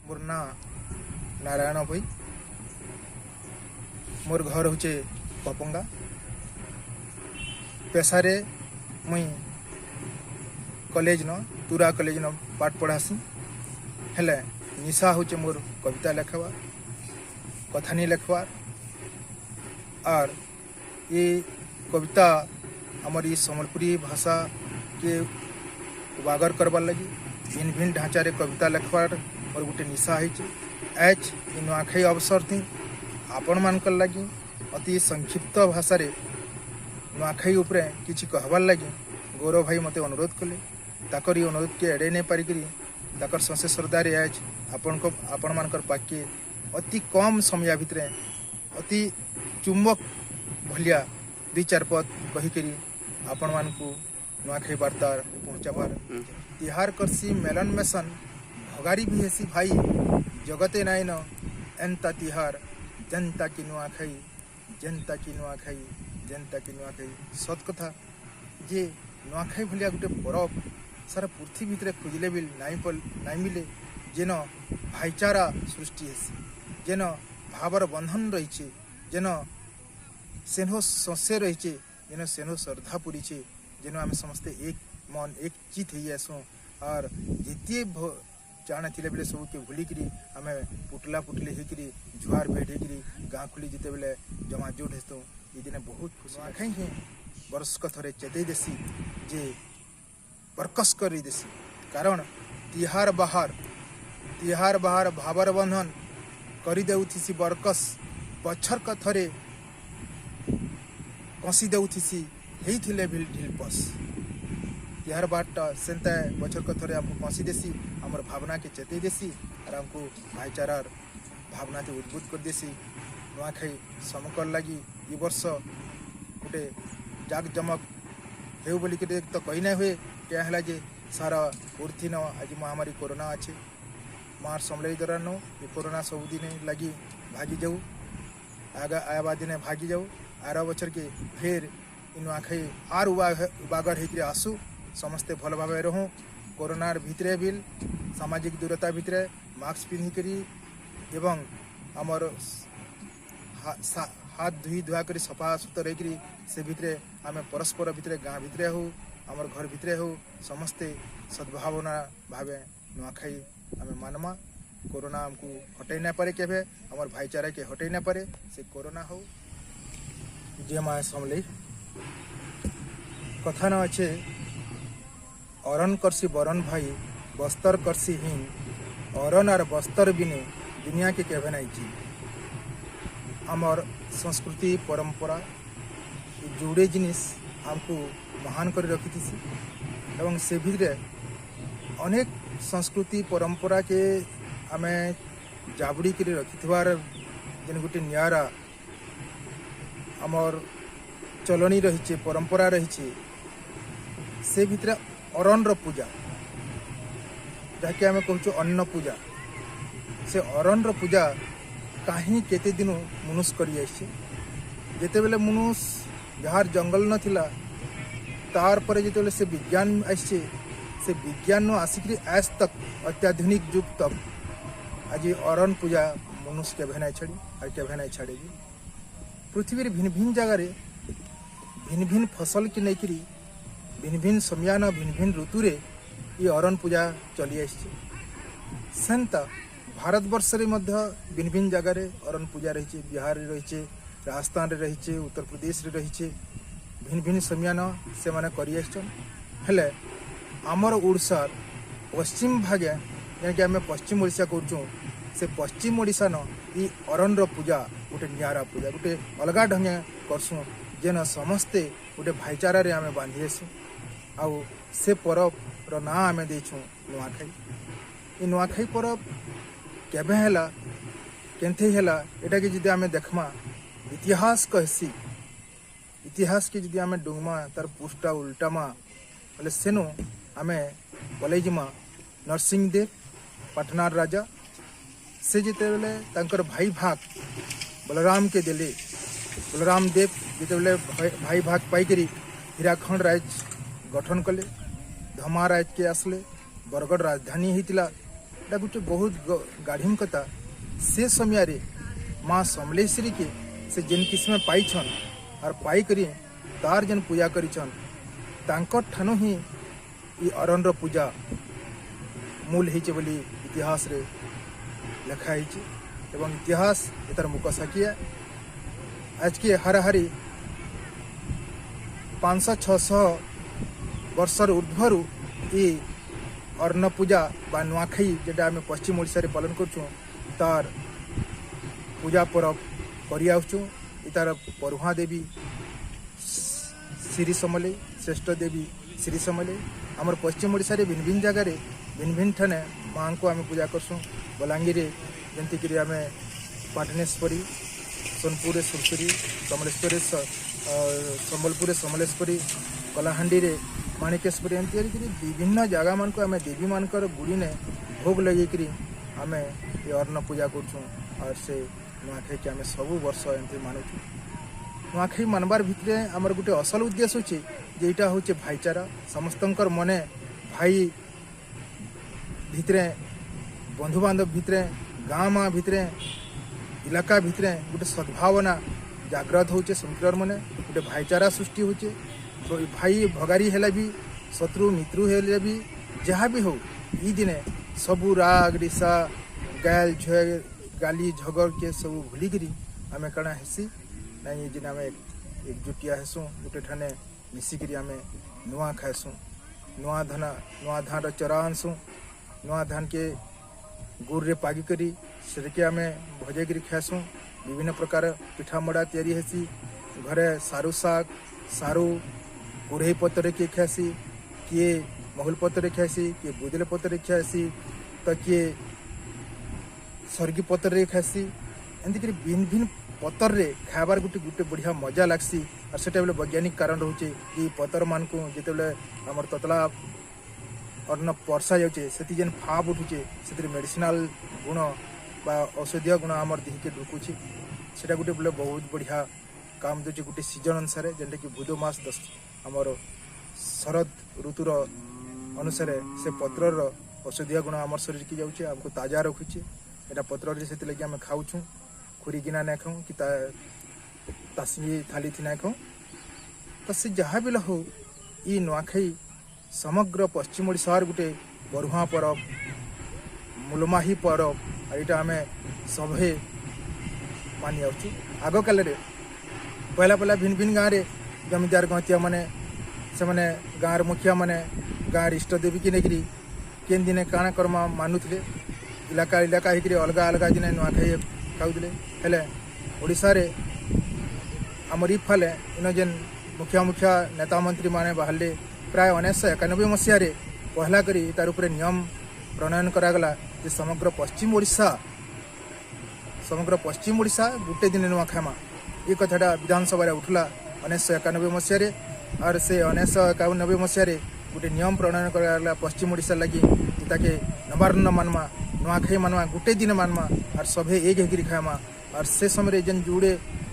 मोर ना नारायण भई। मोर घर हूँ पपंगा। पेशारे मुई कॉलेज न तुरा कॉलेज न पाठ पढ़ासी। हेले निशा हूँ मोर कविता लिखवार, कथानी लिखवार। और ये कविता आमर ये सम्बलपुरी भाषा के उजागर करवार लगी भिन्न भिन्न ढांचारे कविता लिखवार और गोटे निशा है। एच नुआखाई अवसर थी आपण मानकर लगी अति संक्षिप्त भाषा रे नुआखाई उपरे किछि कहबार लगी गौरव भाई मते अनुरोध कले। ताकर ये अनुरोध के एड़े नहीं पारिकरी ताकर संसे श्रद्धारे एच आपण मानकर पाके अति कम समय भितर अति चुंबक भलिया दुई चार पद कहीकरी आपण मानकू नुआखाई वार्ता पहुँचाबार। तिहार करसी मेलन मेसन भगारी भी हेसी भाई जगते नाई न एंता तिहार जनता की नुआखाई, जनता की नुआखाई, जनता की नुआखाई। सत कथा जे नुआखाई भलिया गोटे परब सारा पृथ्वी भितर खोजले भी नाई मिले जेन भाईचारा सृष्टि हेसी, जेन भावर बंधन रही, जेन सेनो सस्य रही, जेन सेनो श्रद्धा पूरी, जेन आम समस्ते एक मन एक चित हो आसू। और जिते जाने थिले बेले सब के भूलिकी आम पुटला पुटली होकरी जुआर भेट होकरी गाँ खुली जिते बेले जमा जोट हेतु ये दिन बहुत खुशी आखाई ही वर्ष का थरे चेतई देसी जे बरकस कर देसी। कारण तिहार बाहर भावर बंधन कर देउथिसी बरकस बछर का थरे कसी देउथिसी हेई थिले भिल ढिलपस। तिहार बारटा सेंता बछर का थरे आमको कसी देसी आमर भावना के चेतई देसी और आमको भाईचारार भावना के उद्बुद्ध कर देसी। नुआखाई समकर लगी ये वर्ष गोटे जाक जमक हेउ बोली के तो कही ना हुए क्या है जे सारा पृथ्वी न आज महामारी कोरोना अच्छे मार समलई द्वारा नो ये कोरोना सबुदिन लगी भागी जाऊ आगा आया दिन भागी जाऊ आर बचर के फिर नुआखाई आर उबागर होकर आसू समस्ते भल भाव रहूँ। कोरोनार भितरे भी सामाजिक दूरता भितरे मास्क पिंधिकी एवं आमर हाथ धुई धुआ कर सफा सुतर होकर से भितरे आम परस्पर भितरे गाँ भितरे हो आमर घर भितरे हो समस्ते सद्भावना भावे नुआखाई आम मानमा। कोरोना आमको हटई ना पारे केभे आमर भाईचारा के हटई ना पारे से कोरोना हो जे माँ समलई कथा न अच्छे अरन करसी बरन भाई बस्तर करसी हीन अरन और बस्तर बिने दुनिया के केभे नाई जी। आमर संस्कृति परंपरा जोड़े जिनिस आमको महान कर रखी एवं से भितरे अनेक संस्कृति परंपरा के आमे जाबड़ी कर रखिथवार जेन गोटे नियारा आमर चलनी रही परंपरा रही से भितर अरन पूजा जहाँकि आम कहूँ अन्न पूजा से अरन पूजा कहीं केते दिन मनुष करी जिते बेले मनुष जार जंगल नथिला तार पर जिते से विज्ञान आसे से विज्ञान आसिक आज तक अत्याधुनिक युग तक आज अरन पूजा मनुष्य के भेनाई छाड़ी और के भेनाई छाड़ेगी। पृथ्वी भिन्न भिन्न जगार भिन्न भिन्न फसल की नईकरी भिन्न भिन्न समय भिन्न भिन्न ऋतुरे ये अरन पूजा चली आसी। सेंता भारत वर्ष रे मध्य भिन्न भिन्न जगार अरन पूजा रही बिहार रही राजस्थान रे रही उत्तर प्रदेश रे रही भिन्न भिन्न समय से माने करी हेले आमर ओडिशार पश्चिम भागे यानी आम पश्चिम ओडिशा करूँ से पश्चिम ओडिशा न ये अरन पूजा गोटे नियारा पूजा गोटे अलगा ढंगे करसुँ जेन समस्ते गोटे भाईचारा रे आमे बांधीसु आउ से परब रो ना आमे देछुँ नुआखाई। ये नुआखाई परब केबे हैला केनथे हैला एटा के जदि आमे देखमा इतिहास कहसी इतिहास के जदि आमे डुंगमा तार पुष्टा उल्टामा बोले सेनो आमे बोलेजिमा नरसिंहदेव पटनार राजा से जिते बेले तांकर भाई भाग बलराम के देले बलराम देव जिते बेले भाई भाग पाइकरी हीराखंड राज गठन कले धमा राज के आसले बरगढ़ राजधानी होता एटा गोटे बहुत गाढ़ी कथा से समय माँ समलेश्वरी के से जेन किस्म पाइछन और पाई करी तार जेन पूजा करिछन तांकर ठानु ही ई अरण्य पूजा मूल होइचे बोली इतिहास रे लिखा है एवं इतिहास इतर मुख साखिया आज के हाराहारी 500-600 वर्षर ऊर्ध्वरु ये अन्न पूजा बा नुआखाई जेटा आम पश्चिम ओडिशा रे पालन करछुं तार पूजा पर्व करि आउछुं। तार परुहा देवी श्री समले श्रेष्ठ देवी श्री समले आमर पश्चिम ओडिशा रे भिन्न भिन्न जगह रे भिन्न भिन्न ठाने माँ को आम पूजा करछुं। बलांगीर जमती आम पाटनेश्वरी सोनपुर सुरसुरी समलेश्वरी संबलपुर समलेश्वरी कलाहांडी रे माणिकेश्वरी एमती विभिन्न जगह मान को आम देवी मानकर गुड़ी ने भोग लगे आम ये अन्न पूजा करछुं और से नुआखाई के आम सबू वर्ष एमती मानुछुं। नुआखाई मानबार भितरे आमर गोटे असल उद्देश्य होचे जे इटा होचे भाईचारा समस्तंकर मने भाई भितरे बंधु बांधव भितरे गाँ माँ भितरे इलाका भितरे गोटे सद्भावना जागृत होचे संकर मने गोटे भाईचारा सृष्टि होचे भाई भगारी हेले भी शत्रु मित्रु हेले भी जहाँ भी हो ई दिने सबू राग रिसा गाली झगड़ के सब भूलिकी आम कण हेसी ना ये दिन आम एकजुटिया हेसुँ गोटे ठाने मिसिकी आम नुआ खाएसुँ नुआ धान चरा आनसुँ नुआ धान के गुड़ रे पागी करी से आम भजेक खाएसुँ। विभिन्न प्रकार पिठा मड़ा तैयारी हेसी घरे सारू साग सारू कुढ़ई पत्र किए खाएसी किए महल पत्र खाएसी किए बुदले पत्र खाएसी तो किए सर्गी पत्र खाएसी एमती भिन्न भिन्न पतर रे खाबार गोटे गोटे बढ़िया मजा लगसी और सेटा बेले वैज्ञानिक कारण रोचे कि पतर मान को जिते आमर ततला अन्न परसा जाऊे से जेन फाप उठुचे से मेडिसिनाल गुण बा औषधीय गुण आमर देह के ढुकुचे सेटा गोटे बोले बहुत बढ़िया काम दूचे गोटे सीजन अनुसार जेनटा कि बुध मास 10 आमर शरद ऋतुर अनुसार से पत्रर औषधीय गुण आमर शरीर की जाऊे आमको ताजा रखुचे एटा पत्र से लगे आम खाऊँ खुरी गिना ना खाऊँ कि तासी थाली थी ना खाऊँ तो से जहाँ भी हो ई नुआखाई समग्र पश्चिम ओडिशा गोटे बरुहा पर्व मूलमाही पर्व और यहाँ आम सभे मानि आसु आग काल पहला पहला भिन्न भिन्न गाँव में जमीदार गहतिया मैंने से मैंने गाँव मुखिया मैंने गाँव इष्ट देवी की लेकिन केन दिने काଣା कर्मा मानुले इलाका इलाका होकर अलग अलग दिन नुआखाई खाऊले हेले ओडिशा रे आमर इफाले इन जेन मुखिया मुखिया नेता मंत्री माने बाहरले प्राय 1991 मसीह पहला करी तार उपरे नियम प्रणयन करागला जे समग्र पश्चिम ओडिशा गोटे दिन नुआ खामा ये कथाटा विधानसभा उठला 1991 मसीह और से 1991 मसीह गोटे नियम प्रणयन करागला पश्चिम ओडिशा लगी ताके नवान्न मानमा नुआखाई मानवा गोटे दिन मानवा और सभे एक होकर खामा और से समय जेन जुड़े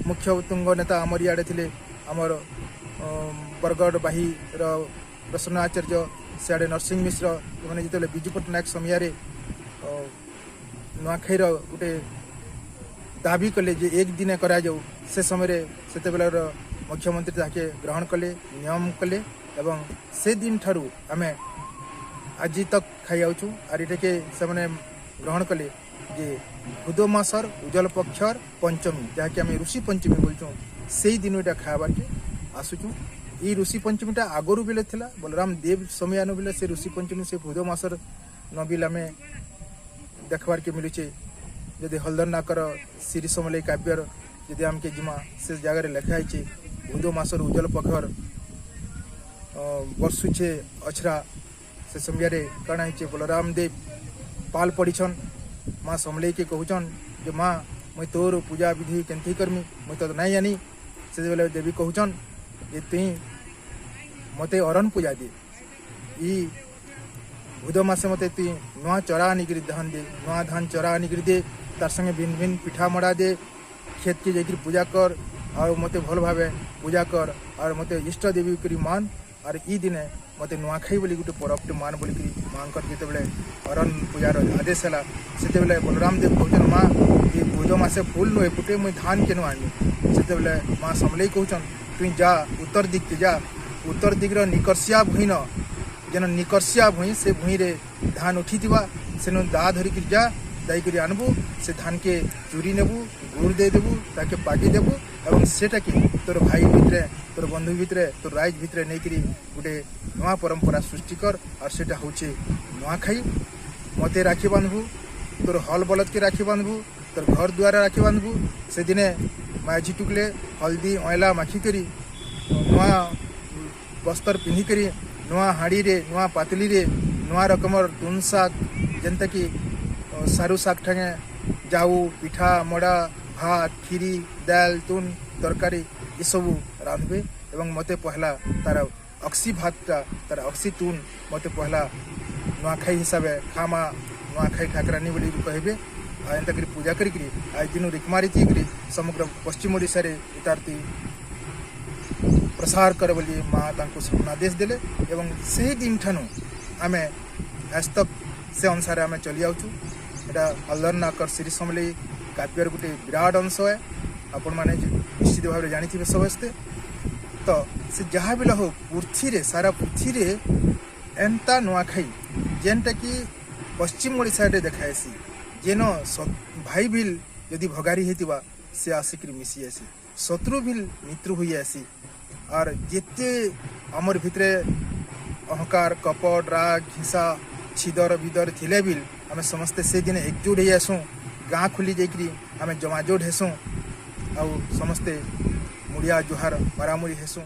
मुख्य तुंग नेता आमर इे थे आमर बरगढ़ बाही प्रसन्न आचार्य सियाड़े नरसिंह मिश्र मैंने जो विजु पट्टनायक समय नुआखाई गोटे दाबी कले जे एक दिन करा जाऊ से समय से मुख्यमंत्री ताके ग्रहण कले नियम कले एवं से दिन ठारू आम आज तक खाई आउछु और ये से ग्रहण कले जे बुध मासर उज्जवल पक्षर पंचमी जहाँकि आम ऋषि पंचमी बोलचुँ से दिन यहाँ खाबार के आसुचुँ। ये ऋषि पंचमीटा आगरू बेले थिला बलराम देव समय बेले से ऋषि पंचमी से बुध मासर नबिल आम देखबार के मिलुचे जदि हलदर नाकर श्री समलई काव्यर जदि आमके जिमा से जगह लिखाई बुध मासर उज्जवल पक्षर बर्षुचे अछरा से समय कण है बलराम देव पाल पड़ीछन माँ समलई के कहूचन जे माँ मुई तोर पूजा विधि केनती करमी मुई तो नहीं जानी से बेले देवी कहूचन जे तुई मते अरण पूजा दे ई बुध मासे मते तुई नुआ चरा आनिक धान दे नुआ धान चरा आनिक दे तार संगे भिन्न भिन्न पिठा मड़ा दे खेत के जाकर पूजा कर और मते भल भावे पूजा कर और मते इष्ट देवी करी मान और ई दिने मत नुआखाई बोली गोटे परबटे मान बोल माँ जिते अरन पूजार आदेश है से बलराम देव कहन माँ ये भोज मसे फुल नुहे फुटे मुई धान केनु आनी से माँ समलई कहन तुई जा उत्तर दिग के जा उत्तर दिग्र निकर्षिया भूई न जेन निकर्षिया भूई से भूई रे धान उठी सेनु दा धरिक जा जाकर आनबू से धान के चूरी नेबू गुड़ दे देबू ताके पागी देबू एवं सेटा कि तोर भाई भितरे तोर बंधु भितरे तोर राइज भितरे नहीं गोटे नुआ परंपरा सृष्टि कर और सेटा होचे नुआखाई मते राखी बांधबू तोर हल बलद के राखी बांधबू तोर घर द्वारा राखी बांधबू से दिने माझी टुकले हल्दी ऑयला माखी करी नुआ बस्तर पिंधि करी नुआ हाड़ी रे नुआ पातली रे नुआ रकमर तुन शाग जेनता कि सारू शाग ठांगे जाऊ पिठा मड़ा भात खीरी दाल तुन तरकारी ये सबू रांधबे एवं मते पहला तार अक्सी भातटा तार अक्सी तुन मते पहला नुआखाई हिसाब से खामा नुआखाई ठाकरानी बोली कहबे एंता करी पूजा करी आज दिन रिकमारी थी समग्र पश्चिम ओडिशा रे इतारती प्रसार कर बोली माँ तांको संदेश देले एवं से दिन ठानु आमे आज तक से अनुसार आमे चली आउछु एटा हल्दरनाकर श्री समलई काव्यर गोटे विराट अंश है आपण मैंने निश्चित भाव में जानी समस्ते तो से जहाँ भी हो पृथ्वी रे सारा पृथ्वी रे एंता नुआखाई जेनटा कि पश्चिम ओडिशा रे देखाएसी जेन भाई बिल यदि भगारी होता से आसिक मिसी आसी शत्रु बिल मित्र हुई आसी और जिते आमर भितरे अहंकार कपट राग हिंसा छिदर विदर थिले बिल आम समस्ते से दिन एकजुट हो आसू गाँ खुली जाकरी आम जमाजोट हेसुँ आउ समस्ते मुड़िया जुहार मारामुरी हेसुँ।